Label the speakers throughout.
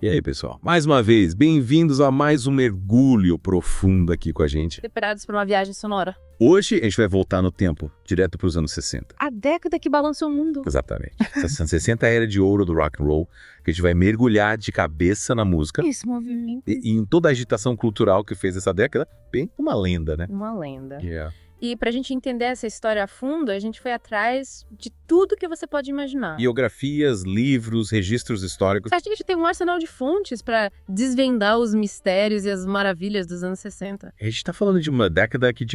Speaker 1: E aí, pessoal? Mais uma vez, bem-vindos a mais um mergulho profundo aqui com a gente.
Speaker 2: Preparados para uma viagem sonora.
Speaker 1: Hoje a gente vai voltar no tempo, direto para os anos 60.
Speaker 2: A década que balançou o mundo.
Speaker 1: Exatamente. Os anos 60 é a era de ouro do rock and roll, que a gente vai mergulhar de cabeça na música.
Speaker 2: Esse movimento.
Speaker 1: E em toda a agitação cultural que fez essa década, bem uma lenda, né?
Speaker 2: Uma lenda.
Speaker 1: Yeah.
Speaker 2: E pra gente entender essa história a fundo, a gente foi atrás de tudo que você pode imaginar.
Speaker 1: Biografias, livros, registros históricos.
Speaker 2: A gente tem um arsenal de fontes pra desvendar os mistérios e as maravilhas dos anos 60.
Speaker 1: A gente tá falando de uma década que,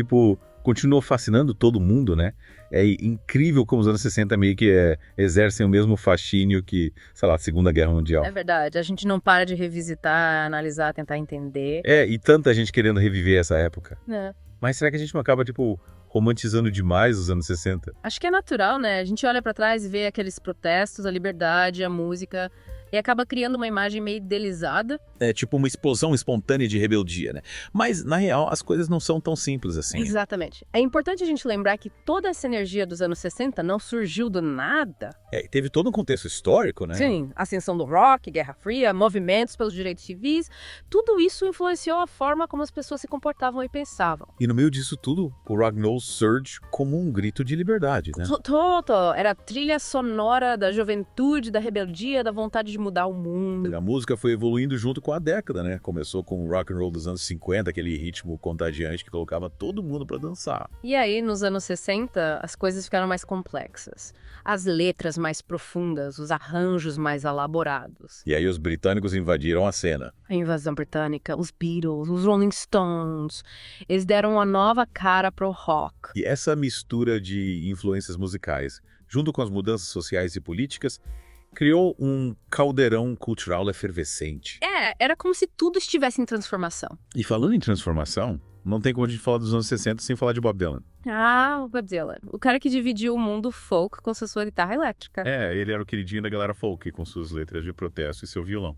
Speaker 1: continuou fascinando todo mundo, né? É incrível como os anos 60 meio que exercem o mesmo fascínio que, sei lá, a Segunda Guerra Mundial.
Speaker 2: É verdade, a gente não para de revisitar, analisar, tentar entender.
Speaker 1: E tanta gente querendo reviver essa época.
Speaker 2: É.
Speaker 1: Mas será que a gente não acaba, romantizando demais os anos 60?
Speaker 2: Acho que é natural, né? A gente olha pra trás e vê aqueles protestos, a liberdade, a música, e acaba criando uma imagem meio idealizada.
Speaker 3: É tipo uma explosão espontânea de rebeldia, né? Mas, na real, as coisas não são tão simples assim.
Speaker 2: Exatamente. É importante a gente lembrar que toda essa energia dos anos 60 não surgiu do nada.
Speaker 3: Teve todo um contexto histórico, né?
Speaker 2: Sim, ascensão do rock, Guerra Fria, movimentos pelos direitos civis, tudo isso influenciou a forma como as pessoas se comportavam e pensavam.
Speaker 3: E no meio disso tudo, o rock and roll surge como um grito de liberdade, né?
Speaker 2: Era a trilha sonora da juventude, da rebeldia, da vontade de mudar o mundo.
Speaker 3: A música foi evoluindo junto com a década, né? Começou com o rock and roll dos anos 50, aquele ritmo contagiante que colocava todo mundo pra dançar.
Speaker 2: E aí, nos anos 60, as coisas ficaram mais complexas. As letras mais profundas, os arranjos mais elaborados.
Speaker 3: E aí os britânicos invadiram a cena.
Speaker 2: A invasão britânica, os Beatles, os Rolling Stones, eles deram uma nova cara pro rock.
Speaker 3: E essa mistura de influências musicais, junto com as mudanças sociais e políticas, criou um caldeirão cultural efervescente.
Speaker 2: Era como se tudo estivesse em transformação.
Speaker 3: E falando em transformação, não tem como a gente falar dos anos 60 sem falar de Bob Dylan.
Speaker 2: Ah, o Bob Dylan. O cara que dividiu o mundo folk com sua guitarra elétrica.
Speaker 3: Ele era o queridinho da galera folk, com suas letras de protesto e seu violão.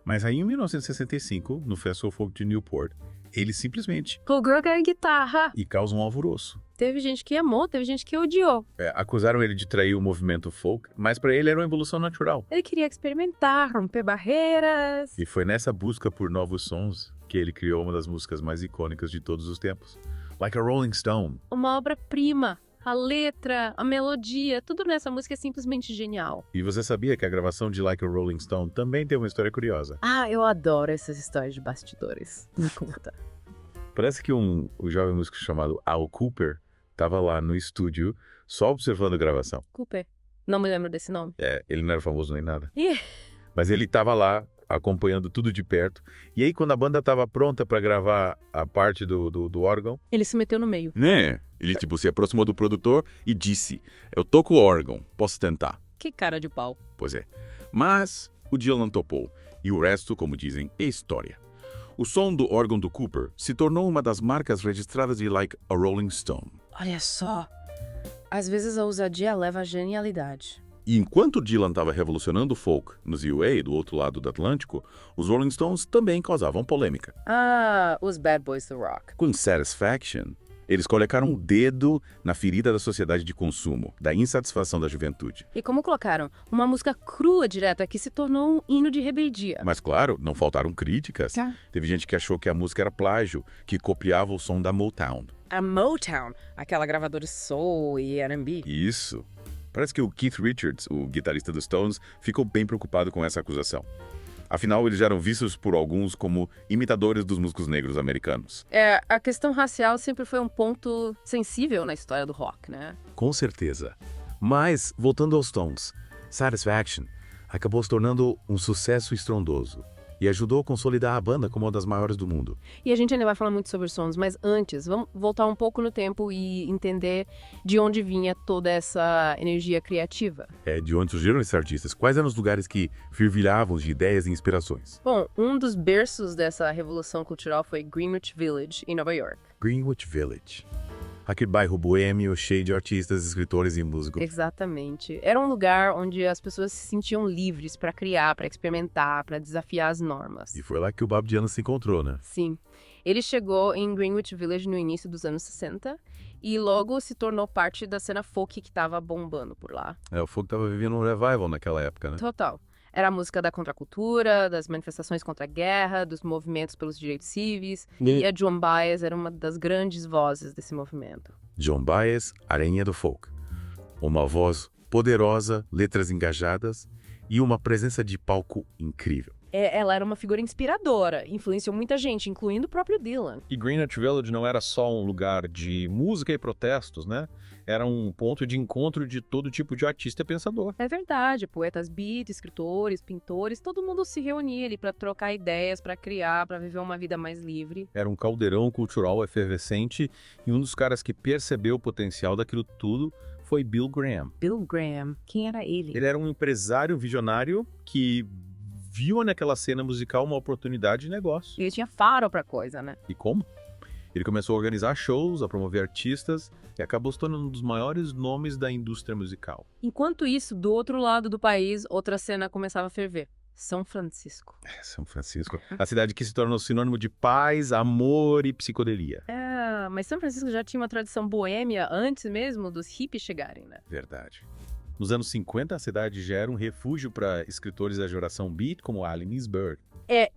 Speaker 3: Mas aí, em 1965, no Festival Folk de Newport, ele simplesmente
Speaker 2: Plugou a guitarra.
Speaker 3: e causa um alvoroço.
Speaker 2: Teve gente que amou, teve gente que odiou.
Speaker 3: Acusaram ele de trair o movimento folk, mas para ele era uma evolução natural.
Speaker 2: Ele queria experimentar, romper barreiras.
Speaker 3: E foi nessa busca por novos sons que ele criou uma das músicas mais icônicas de todos os tempos. Like a Rolling Stone.
Speaker 2: Uma obra-prima. A letra, a melodia, tudo nessa música é simplesmente genial.
Speaker 3: E você sabia que a gravação de Like a Rolling Stone também tem uma história curiosa?
Speaker 2: Ah, eu adoro essas histórias de bastidores. Me conta.
Speaker 3: Parece que um jovem músico chamado Al Cooper estava lá no estúdio só observando a gravação.
Speaker 2: Cooper. Não me lembro desse nome.
Speaker 3: Ele não era famoso nem nada.
Speaker 2: Ih.
Speaker 3: Mas ele estava lá acompanhando tudo de perto. E aí, quando a banda estava pronta para gravar a parte do órgão...
Speaker 2: Ele se meteu no meio.
Speaker 3: Né? Ele, se aproximou do produtor e disse: eu toco o órgão, posso tentar?
Speaker 2: Que cara de pau.
Speaker 3: Pois é. Mas o Dylan não topou. E o resto, como dizem, é história. O som do órgão do Cooper se tornou uma das marcas registradas de Like a Rolling Stone.
Speaker 2: Olha só. Às vezes a ousadia leva à genialidade.
Speaker 3: E enquanto Dylan estava revolucionando o folk nos UA, do outro lado do Atlântico, os Rolling Stones também causavam polêmica.
Speaker 2: Ah, os Bad Boys do Rock.
Speaker 3: Com Satisfaction, eles colocaram o dedo na ferida da sociedade de consumo, da insatisfação da juventude.
Speaker 2: E como colocaram? Uma música crua direta que se tornou um hino de rebeldia.
Speaker 3: Mas claro, não faltaram críticas. Teve gente que achou que a música era plágio, que copiava o som da Motown.
Speaker 2: A Motown, aquela gravadora soul e R&B.
Speaker 3: Isso. Parece que o Keith Richards, o guitarrista dos Stones, ficou bem preocupado com essa acusação. Afinal, eles já eram vistos por alguns como imitadores dos músicos negros americanos.
Speaker 2: A questão racial sempre foi um ponto sensível na história do rock, né?
Speaker 3: Com certeza. Mas, voltando aos Stones, Satisfaction acabou se tornando um sucesso estrondoso e ajudou a consolidar a banda como uma das maiores do mundo.
Speaker 2: E a gente ainda vai falar muito sobre os sons, mas antes, vamos voltar um pouco no tempo e entender de onde vinha toda essa energia criativa.
Speaker 3: De onde surgiram esses artistas? Quais eram os lugares que fervilhavam de ideias e inspirações?
Speaker 2: Bom, um dos berços dessa revolução cultural foi Greenwich Village, em Nova York.
Speaker 3: Greenwich Village. Aquele bairro boêmio, cheio de artistas, escritores e músicos.
Speaker 2: Exatamente. Era um lugar onde as pessoas se sentiam livres para criar, para experimentar, para desafiar as normas.
Speaker 3: E foi lá que o Bob Dylan se encontrou, né?
Speaker 2: Sim. Ele chegou em Greenwich Village no início dos anos 60 e logo se tornou parte da cena folk que estava bombando por lá.
Speaker 3: O folk estava vivendo um revival naquela época, né?
Speaker 2: Total. Era a música da contracultura, das manifestações contra a guerra, dos movimentos pelos direitos civis. E a Joan Baez era uma das grandes vozes desse movimento.
Speaker 3: Joan Baez, a rainha do folk. Uma voz poderosa, letras engajadas e uma presença de palco incrível.
Speaker 2: Ela era uma figura inspiradora, influenciou muita gente, incluindo o próprio Dylan.
Speaker 4: E Greenwich Village não era só um lugar de música e protestos, né? Era um ponto de encontro de todo tipo de artista e pensador.
Speaker 2: É verdade, poetas beat, escritores, pintores, todo mundo se reunia ali para trocar ideias, para criar, para viver uma vida mais livre.
Speaker 4: Era um caldeirão cultural efervescente e um dos caras que percebeu o potencial daquilo tudo foi Bill Graham.
Speaker 2: Bill Graham, quem era ele?
Speaker 4: Ele era um empresário visionário que viu naquela cena musical uma oportunidade de negócio.
Speaker 2: Ele tinha faro pra coisa, né?
Speaker 4: E como? Ele começou a organizar shows, a promover artistas e acabou se tornando um dos maiores nomes da indústria musical.
Speaker 2: Enquanto isso, do outro lado do país, outra cena começava a ferver. São Francisco.
Speaker 4: São Francisco, a cidade que se tornou sinônimo de paz, amor e psicodelia.
Speaker 2: Mas São Francisco já tinha uma tradição boêmia antes mesmo dos hippies chegarem, né?
Speaker 4: Verdade. Nos anos 50, a cidade já era um refúgio para escritores da geração beat, como Allen Ginsberg.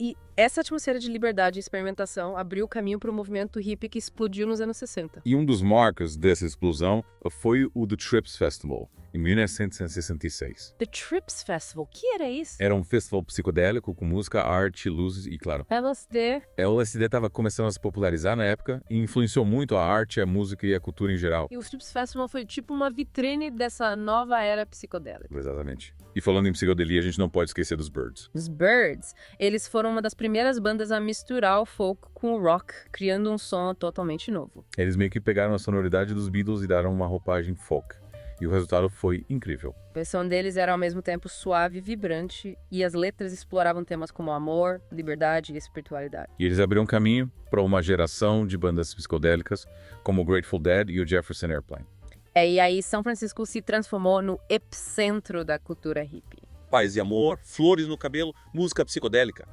Speaker 2: E essa atmosfera de liberdade e experimentação abriu o caminho para o movimento hippie que explodiu nos anos 60.
Speaker 3: E um dos marcos dessa explosão foi o The Trips Festival, em 1966.
Speaker 2: The Trips Festival, que era isso?
Speaker 3: Era um festival psicodélico com música, arte, luzes e, claro,
Speaker 2: LSD.
Speaker 3: o LSD estava começando a se popularizar na época e influenciou muito a arte, a música e a cultura em geral.
Speaker 2: E o Trips Festival foi tipo uma vitrine dessa nova era psicodélica.
Speaker 3: Exatamente. E falando em psicodelia, a gente não pode esquecer dos Byrds.
Speaker 2: Os Byrds, eles foram uma das primeiras bandas a misturar o folk com o rock, criando um som totalmente novo.
Speaker 3: Eles meio que pegaram a sonoridade dos Beatles e deram uma roupagem folk. E o resultado foi incrível.
Speaker 2: A versão deles era ao mesmo tempo suave e vibrante, e as letras exploravam temas como amor, liberdade e espiritualidade.
Speaker 3: E eles abriram caminho para uma geração de bandas psicodélicas, como o Grateful Dead e o Jefferson Airplane.
Speaker 2: E aí São Francisco se transformou no epicentro da cultura hippie.
Speaker 5: Paz e amor, flores no cabelo, música psicodélica.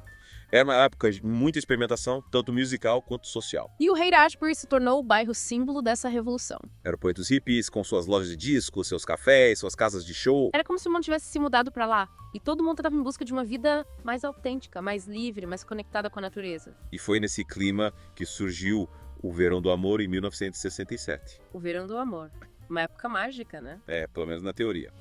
Speaker 5: Era uma época de muita experimentação, tanto musical quanto social.
Speaker 2: E o Haight-Ashbury se tornou o bairro símbolo dessa revolução.
Speaker 5: Eram poetas hippies com suas lojas de discos, seus cafés, suas casas de show.
Speaker 2: Era como se o mundo tivesse se mudado para lá. E todo mundo estava em busca de uma vida mais autêntica, mais livre, mais conectada com a natureza.
Speaker 5: E foi nesse clima que surgiu o Verão do Amor em 1967.
Speaker 2: O Verão do Amor. Uma época mágica, né?
Speaker 5: Pelo menos na teoria.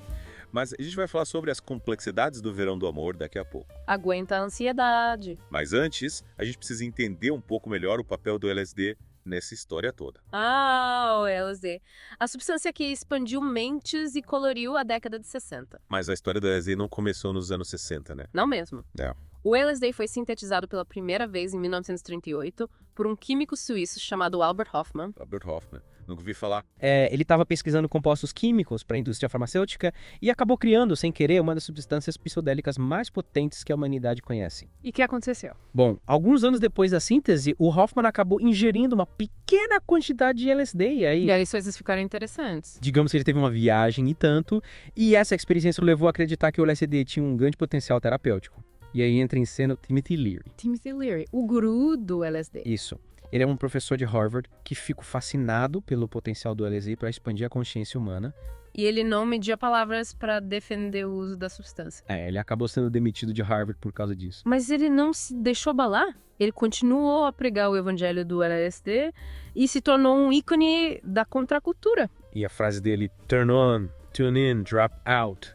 Speaker 5: Mas a gente vai falar sobre as complexidades do Verão do Amor daqui a pouco.
Speaker 2: Aguenta a ansiedade.
Speaker 5: Mas antes, a gente precisa entender um pouco melhor o papel do LSD nessa história toda.
Speaker 2: O LSD. A substância que expandiu mentes e coloriu a década de 60.
Speaker 5: Mas a história do LSD não começou nos anos 60, né?
Speaker 2: Não mesmo. O LSD foi sintetizado pela primeira vez em 1938 por um químico suíço chamado Albert Hofmann.
Speaker 5: Albert Hofmann. Nunca ouvi falar.
Speaker 6: Ele estava pesquisando compostos químicos para a indústria farmacêutica e acabou criando, sem querer, uma das substâncias psicodélicas mais potentes que a humanidade conhece.
Speaker 2: E o que aconteceu?
Speaker 6: Bom, alguns anos depois da síntese, o Hofmann acabou ingerindo uma pequena quantidade de LSD e aí
Speaker 2: as coisas ficaram interessantes.
Speaker 6: digamos que ele teve uma viagem e tanto, e essa experiência o levou a acreditar que o LSD tinha um grande potencial terapêutico. E aí entra em cena o Timothy Leary.
Speaker 2: Timothy Leary, o guru do LSD.
Speaker 6: Isso. Ele é um professor de Harvard que ficou fascinado pelo potencial do LSD para expandir a consciência humana.
Speaker 2: E ele não media palavras para defender o uso da substância.
Speaker 6: Ele acabou sendo demitido de Harvard por causa disso.
Speaker 2: Mas ele não se deixou abalar. Ele continuou a pregar o evangelho do LSD e se tornou um ícone da contracultura.
Speaker 6: E a frase dele, turn on, tune in, drop out,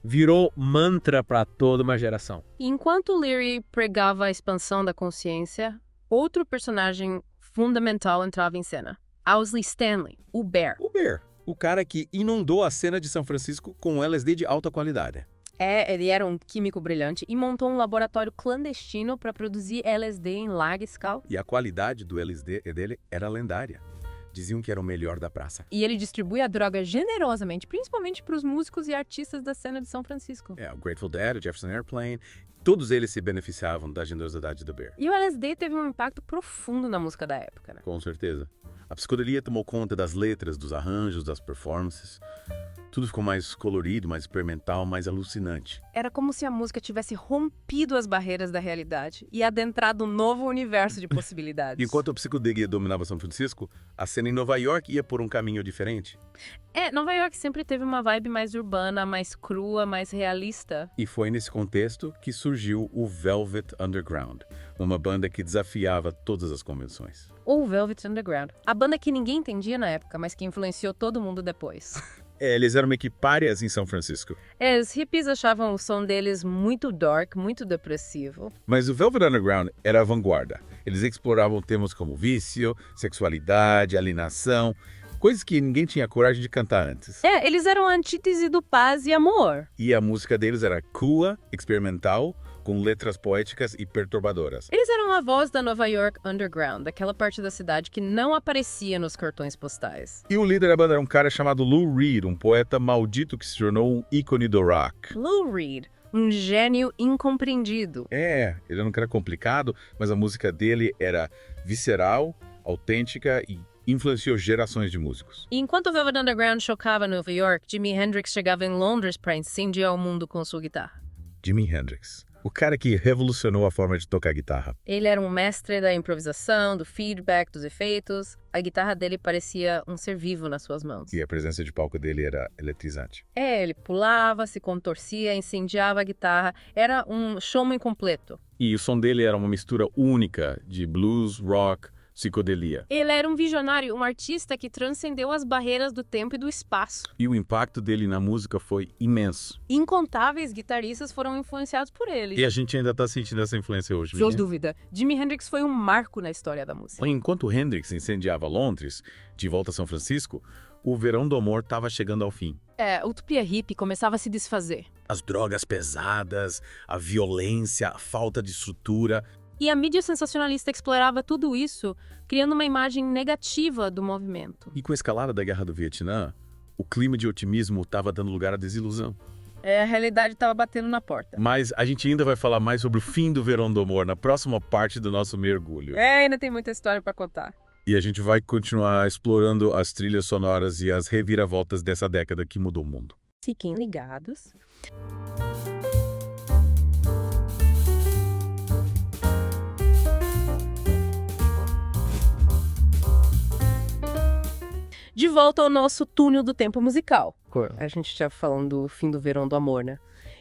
Speaker 6: virou mantra para toda uma geração.
Speaker 2: E enquanto Leary pregava a expansão da consciência, outro personagem fundamental entrava em cena. Owsley Stanley, o Bear.
Speaker 7: O Bear, o cara que inundou a cena de São Francisco com LSD de alta qualidade.
Speaker 2: Ele era um químico brilhante e montou um laboratório clandestino para produzir LSD em larga escala.
Speaker 7: E a qualidade do LSD dele era lendária. Diziam que era o melhor da praça.
Speaker 2: E ele distribui a droga generosamente, principalmente para os músicos e artistas da cena de São Francisco.
Speaker 7: O Grateful Dead, o Jefferson Airplane, todos eles se beneficiavam da generosidade do Bear.
Speaker 2: E o LSD teve um impacto profundo na música da época, né?
Speaker 7: Com certeza. A psicodelia tomou conta das letras, dos arranjos, das performances. Tudo ficou mais colorido, mais experimental, mais alucinante.
Speaker 2: Era como se a música tivesse rompido as barreiras da realidade e adentrado um novo universo de possibilidades.
Speaker 7: Enquanto a psicodelia dominava São Francisco, a cena em Nova York ia por um caminho diferente.
Speaker 2: Nova York sempre teve uma vibe mais urbana, mais crua, mais realista.
Speaker 7: E foi nesse contexto que surgiu o Velvet Underground, uma banda que desafiava todas as convenções.
Speaker 2: Ou Velvet Underground. A banda que ninguém entendia na época, mas que influenciou todo mundo depois.
Speaker 1: Eles eram meio que párias em São Francisco.
Speaker 2: Os hippies achavam o som deles muito dark, muito depressivo.
Speaker 1: Mas o Velvet Underground era a vanguarda. Eles exploravam temas como vício, sexualidade, alienação, coisas que ninguém tinha coragem de cantar antes.
Speaker 2: Eles eram a antítese do paz e amor.
Speaker 1: E a música deles era crua, experimental, com letras poéticas e perturbadoras.
Speaker 2: Eles eram a voz da Nova York Underground, daquela parte da cidade que não aparecia nos cartões postais.
Speaker 1: E o líder da banda era um cara chamado Lou Reed, um poeta maldito que se tornou um ícone do rock.
Speaker 2: Lou Reed, um gênio incompreendido.
Speaker 1: Ele era um cara complicado, mas a música dele era visceral, autêntica e influenciou gerações de músicos.
Speaker 2: E enquanto o Velvet Underground chocava Nova York, Jimi Hendrix chegava em Londres para incendiar o mundo com sua guitarra.
Speaker 1: Jimi Hendrix, o cara que revolucionou a forma de tocar guitarra.
Speaker 2: Ele era um mestre da improvisação, do feedback, dos efeitos. A guitarra dele parecia um ser vivo nas suas mãos.
Speaker 1: E a presença de palco dele era eletrizante.
Speaker 2: Ele pulava, se contorcia, incendiava a guitarra. Era um showman completo.
Speaker 4: E o som dele era uma mistura única de blues, rock, psicodelia.
Speaker 2: Ele era um visionário, um artista que transcendeu as barreiras do tempo e do espaço.
Speaker 4: E o impacto dele na música foi imenso.
Speaker 2: Incontáveis guitarristas foram influenciados por ele.
Speaker 1: E a gente ainda está sentindo essa influência hoje.
Speaker 2: Sem dúvida. Jimi Hendrix foi um marco na história da música.
Speaker 1: Enquanto Hendrix incendiava Londres, de volta a São Francisco, o verão do amor estava chegando ao fim.
Speaker 2: A utopia hippie começava a se desfazer.
Speaker 7: As drogas pesadas, a violência, a falta de estrutura.
Speaker 2: E a mídia sensacionalista explorava tudo isso, criando uma imagem negativa do movimento.
Speaker 1: E com a escalada da Guerra do Vietnã, o clima de otimismo estava dando lugar à desilusão.
Speaker 2: A realidade estava batendo na porta.
Speaker 1: Mas a gente ainda vai falar mais sobre o fim do verão do amor na próxima parte do nosso mergulho.
Speaker 2: Ainda tem muita história para contar.
Speaker 1: E a gente vai continuar explorando as trilhas sonoras e as reviravoltas dessa década que mudou o mundo.
Speaker 2: Fiquem ligados. De volta ao nosso túnel do tempo musical. A gente já falando do fim do verão do amor, né?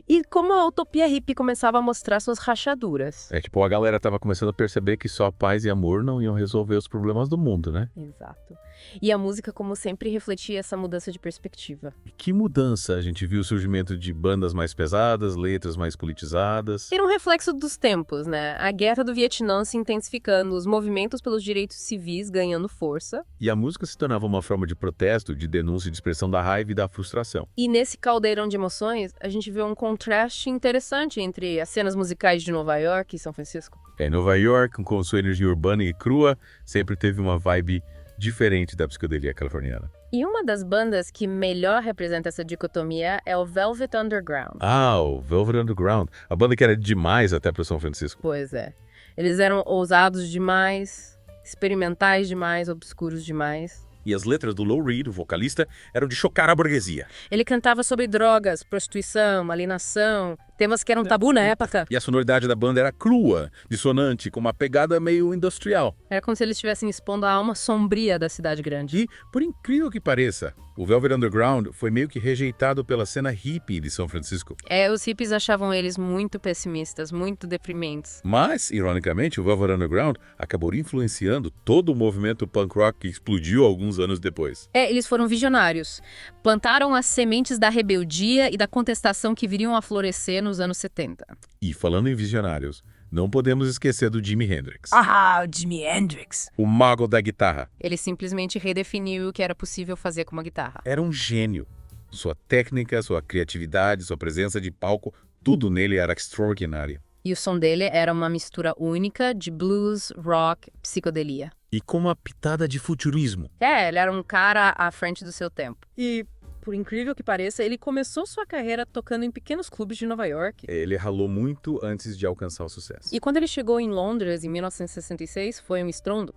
Speaker 2: E como a utopia hippie começava a mostrar suas rachaduras.
Speaker 1: A galera tava começando a perceber que só paz e amor não iam resolver os problemas do mundo, né?
Speaker 2: Exato. E a música, como sempre, refletia essa mudança de perspectiva.
Speaker 1: E que mudança! A gente viu o surgimento de bandas mais pesadas, letras mais politizadas.
Speaker 2: Era um reflexo dos tempos, né? A guerra do Vietnã se intensificando, os movimentos pelos direitos civis ganhando força.
Speaker 1: E a música se tornava uma forma de protesto, de denúncia e de expressão da raiva e da frustração.
Speaker 2: E nesse caldeirão de emoções, a gente vê um contraste interessante entre as cenas musicais de Nova York e São Francisco.
Speaker 1: Nova York, com sua energia urbana e crua, sempre teve uma vibe diferente da psicodelia californiana.
Speaker 2: E uma das bandas que melhor representa essa dicotomia é o Velvet Underground.
Speaker 1: O Velvet Underground. A banda que era demais até para São Francisco.
Speaker 2: Pois é. Eles eram ousados demais, experimentais demais, obscuros demais.
Speaker 5: E as letras do Lou Reed, o vocalista, eram de chocar a burguesia.
Speaker 2: Ele cantava sobre drogas, prostituição, alienação, temas que eram tabu na época.
Speaker 1: E a sonoridade da banda era crua, dissonante, com uma pegada meio industrial.
Speaker 2: Era como se eles estivessem expondo a alma sombria da cidade grande.
Speaker 1: E, por incrível que pareça, o Velvet Underground foi meio que rejeitado pela cena hippie de São Francisco.
Speaker 2: Os hippies achavam eles muito pessimistas, muito deprimentes.
Speaker 1: Mas, ironicamente, o Velvet Underground acabou influenciando todo o movimento punk rock que explodiu alguns anos depois.
Speaker 2: Eles foram visionários. Plantaram as sementes da rebeldia e da contestação que viriam a florescer nos anos 70.
Speaker 1: E falando em visionários, não podemos esquecer do Jimi Hendrix.
Speaker 2: O Jimi Hendrix!
Speaker 1: O mago da guitarra.
Speaker 2: Ele simplesmente redefiniu o que era possível fazer com uma guitarra.
Speaker 1: Era um gênio. Sua técnica, sua criatividade, sua presença de palco, tudo nele era extraordinário.
Speaker 2: E o som dele era uma mistura única de blues, rock, psicodelia.
Speaker 1: E com uma pitada de futurismo.
Speaker 2: Ele era um cara à frente do seu tempo. E, por incrível que pareça, ele começou sua carreira tocando em pequenos clubes de Nova York.
Speaker 1: Ele ralou muito antes de alcançar o sucesso.
Speaker 2: E quando ele chegou em Londres, em 1966, foi um estrondo.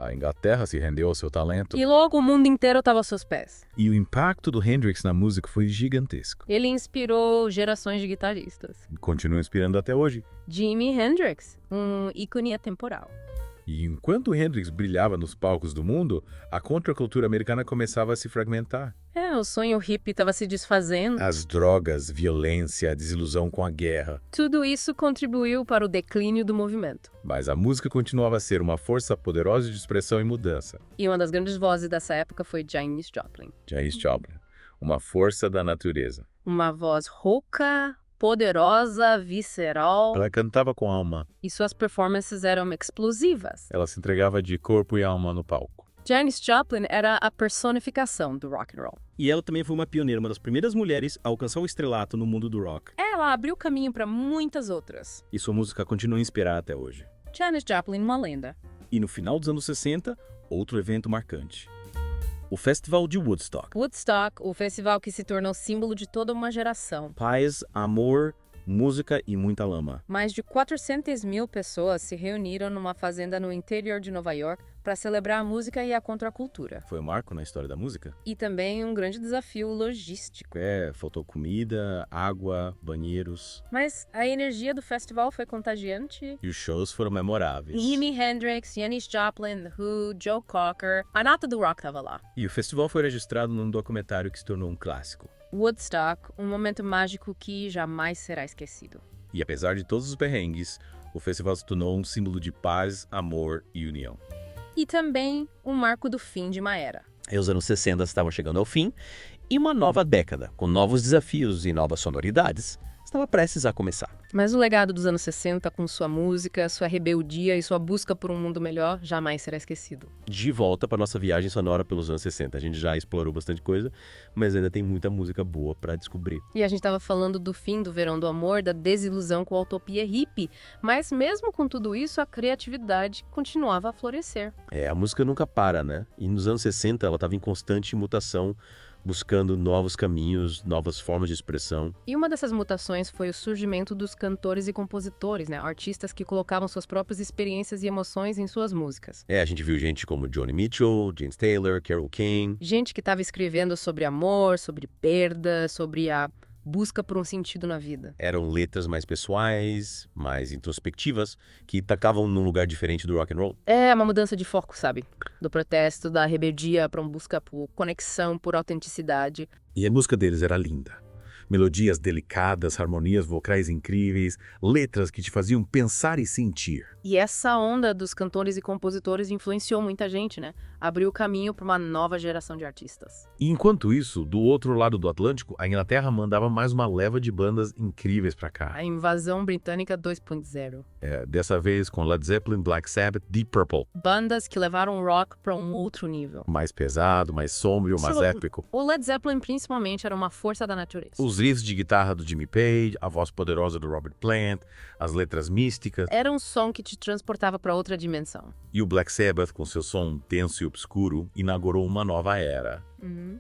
Speaker 7: A Inglaterra se rendeu ao seu talento.
Speaker 2: E logo o mundo inteiro estava aos seus pés.
Speaker 7: E o impacto do Hendrix na música foi gigantesco.
Speaker 2: Ele inspirou gerações de guitarristas.
Speaker 7: Continua inspirando até hoje.
Speaker 2: Jimi Hendrix, um ícone atemporal.
Speaker 7: E enquanto o Hendrix brilhava nos palcos do mundo, a contracultura americana começava a se fragmentar.
Speaker 2: O sonho hippie estava se desfazendo.
Speaker 7: As drogas, violência, a desilusão com a guerra.
Speaker 2: Tudo isso contribuiu para o declínio do movimento.
Speaker 7: Mas a música continuava a ser uma força poderosa de expressão e mudança.
Speaker 2: E uma das grandes vozes dessa época foi Janis Joplin.
Speaker 7: Janis Joplin, uma força da natureza.
Speaker 2: Uma voz rouca, poderosa, visceral.
Speaker 7: Ela cantava com alma.
Speaker 2: E suas performances eram explosivas.
Speaker 7: Ela se entregava de corpo e alma no palco.
Speaker 2: Janis Joplin era a personificação do rock and roll.
Speaker 8: E ela também foi uma pioneira, uma das primeiras mulheres a alcançar o estrelato no mundo do rock.
Speaker 2: Ela abriu caminho para muitas outras.
Speaker 8: E sua música continua a inspirar até hoje.
Speaker 2: Janis Joplin, uma lenda.
Speaker 8: E no final dos anos 60, outro evento marcante. O Festival de Woodstock.
Speaker 2: Woodstock, o festival que se tornou símbolo de toda uma geração.
Speaker 8: Paz, amor, música e muita lama.
Speaker 2: Mais de 400 mil pessoas se reuniram numa fazenda no interior de Nova York para celebrar a música e a contracultura.
Speaker 8: Foi um marco na história da música?
Speaker 2: E também um grande desafio logístico.
Speaker 8: Faltou comida, água, banheiros.
Speaker 2: Mas a energia do festival foi contagiante.
Speaker 8: E os shows foram memoráveis.
Speaker 2: Jimi Hendrix, Janis Joplin, The Who, Joe Cocker, a nata do rock tava lá.
Speaker 8: E o festival foi registrado num documentário que se tornou um clássico.
Speaker 2: Woodstock, um momento mágico que jamais será esquecido.
Speaker 7: E apesar de todos os perrengues, o festival se tornou um símbolo de paz, amor e união.
Speaker 2: E também um marco do fim de uma era.
Speaker 6: Os anos 60 estavam chegando ao fim e uma nova década, com novos desafios e novas sonoridades, estava prestes a começar.
Speaker 2: Mas o legado dos anos 60, com sua música, sua rebeldia e sua busca por um mundo melhor, jamais será esquecido.
Speaker 6: De volta para nossa viagem sonora pelos anos 60. A gente já explorou bastante coisa, mas ainda tem muita música boa para descobrir.
Speaker 2: E a gente estava falando do fim do Verão do Amor, da desilusão com a utopia hippie, mas mesmo com tudo isso, a criatividade continuava a florescer.
Speaker 6: A música nunca para, né? E nos anos 60 ela estava em constante mutação, buscando novos caminhos, novas formas de expressão.
Speaker 2: E uma dessas mutações foi o surgimento dos cantores e compositores, né? Artistas que colocavam suas próprias experiências e emoções em suas músicas.
Speaker 6: A gente viu gente como Joni Mitchell, James Taylor, Carole King.
Speaker 2: Gente que estava escrevendo sobre amor, sobre perda, sobre a busca por um sentido na vida.
Speaker 6: Eram letras mais pessoais, mais introspectivas, que tacavam num lugar diferente do rock and roll.
Speaker 2: É uma mudança de foco, sabe? Do protesto, da rebeldia para uma busca por conexão, por autenticidade.
Speaker 7: E a música deles era linda. Melodias delicadas, harmonias vocais incríveis, letras que te faziam pensar e sentir.
Speaker 2: E essa onda dos cantores e compositores influenciou muita gente, né? Abriu o caminho para uma nova geração de artistas.
Speaker 7: E enquanto isso, do outro lado do Atlântico, a Inglaterra mandava mais uma leva de bandas incríveis pra cá.
Speaker 2: A invasão britânica 2.0.
Speaker 7: Dessa vez com Led Zeppelin, Black Sabbath, Deep Purple.
Speaker 2: Bandas que levaram o rock para um outro nível.
Speaker 7: Mais pesado, mais sombrio, mais épico.
Speaker 2: O Led Zeppelin principalmente era uma força da natureza.
Speaker 7: Os riffs de guitarra do Jimmy Page, a voz poderosa do Robert Plant, as letras místicas.
Speaker 2: Era um som que te transportava para outra dimensão.
Speaker 7: E o Black Sabbath, com seu som denso e obscuro, inaugurou uma nova era.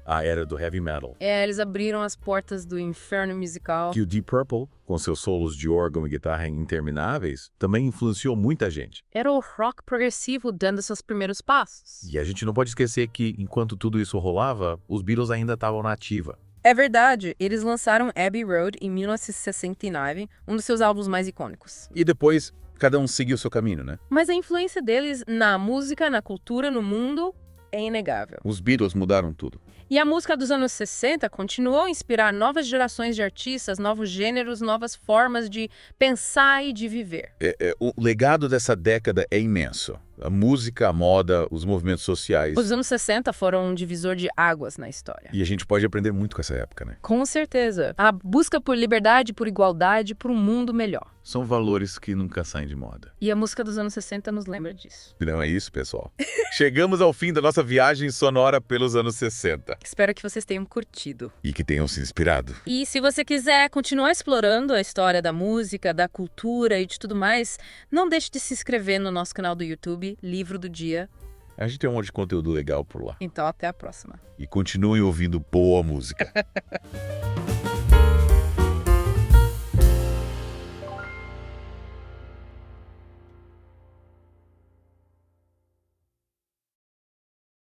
Speaker 7: A era do heavy metal.
Speaker 2: Eles abriram as portas do inferno musical.
Speaker 7: Que o Deep Purple, com seus solos de órgão e guitarra intermináveis, também influenciou muita gente.
Speaker 2: Era o rock progressivo dando seus primeiros passos.
Speaker 7: E a gente não pode esquecer que, enquanto tudo isso rolava, os Beatles ainda estavam na ativa.
Speaker 2: É verdade, eles lançaram Abbey Road em 1969, um dos seus álbuns mais icônicos.
Speaker 7: E depois, cada um seguiu o seu caminho, né?
Speaker 2: Mas a influência deles na música, na cultura, no mundo é inegável.
Speaker 7: Os Beatles mudaram tudo.
Speaker 2: E a música dos anos 60 continuou a inspirar novas gerações de artistas, novos gêneros, novas formas de pensar e de viver.
Speaker 7: O legado dessa década é imenso. A música, a moda, os movimentos sociais.
Speaker 2: Os anos 60 foram um divisor de águas na história.
Speaker 7: E a gente pode aprender muito com essa época, né?
Speaker 2: Com certeza. A busca por liberdade, por igualdade, por um mundo melhor.
Speaker 7: São valores que nunca saem de moda.
Speaker 2: E a música dos anos 60 nos lembra disso.
Speaker 7: Não é isso, pessoal? Chegamos ao fim da nossa viagem sonora pelos anos 60.
Speaker 2: Espero que vocês tenham curtido.
Speaker 7: E que tenham se inspirado.
Speaker 2: E se você quiser continuar explorando a história da música, da cultura e de tudo mais, não deixe de se inscrever no nosso canal do YouTube, Livro do Dia.
Speaker 7: A gente tem um monte de conteúdo legal por lá.
Speaker 2: Então, até a próxima.
Speaker 7: E continuem ouvindo boa música.